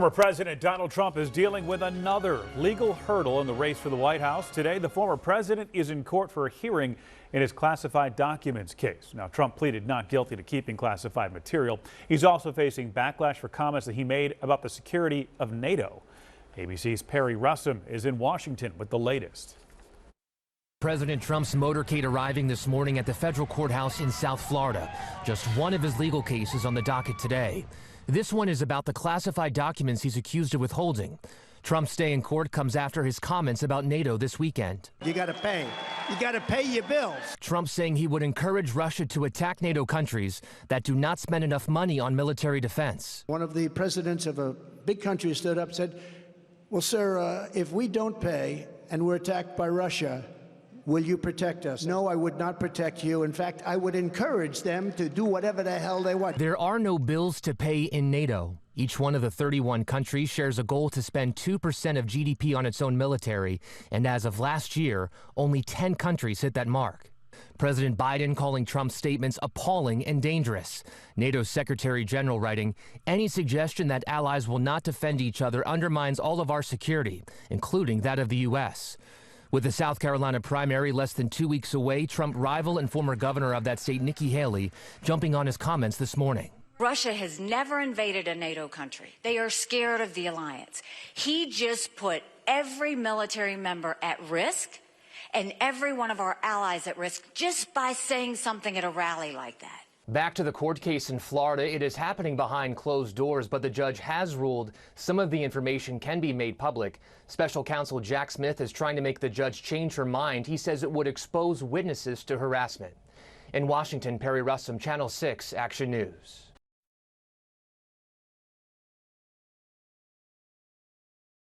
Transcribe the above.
Former President Donald Trump is dealing with another legal hurdle in the race for the White House. Today, the former president is in court for a hearing in his classified documents case. Now, Trump pleaded not guilty to keeping classified material. He's also facing backlash for comments that he made about the security of NATO. ABC's Perry Russum is in Washington with the latest. President Trump's motorcade arriving this morning at the federal courthouse in South Florida. Just one of his legal cases on the docket today. This one is about the classified documents he's accused of withholding. Trump's stay in court comes after his comments about NATO this weekend. You got to pay. You got to pay your bills. Trump saying he would encourage Russia to attack NATO countries that do not spend enough money on military defense. One of the presidents of a big country stood up and said, well, sir, if we don't pay and we're attacked by Russia, will you protect us? No, I would not protect you. In fact, I would encourage them to do whatever the hell they want. There are no bills to pay in NATO. Each one of the 31 countries shares a goal to spend 2% of GDP on its own military, and as of last year, only 10 countries hit that mark. President Biden calling Trump's statements appalling and dangerous. NATO's Secretary General writing, any suggestion that allies will not defend each other undermines all of our security, including that of the U.S. With the South Carolina primary less than 2 weeks away, Trump rival and former governor of that state, Nikki Haley, jumping on his comments this morning. Russia has never invaded a NATO country. They are scared of the alliance. He just put every military member at risk and every one of our allies at risk just by saying something at a rally like that. Back to the court case in Florida. It is happening behind closed doors, but the judge has ruled some of the information can be made public. Special counsel Jack Smith is trying to make the judge change her mind. He says it would expose witnesses to harassment. In Washington, Perry Russum, Channel 6 Action News.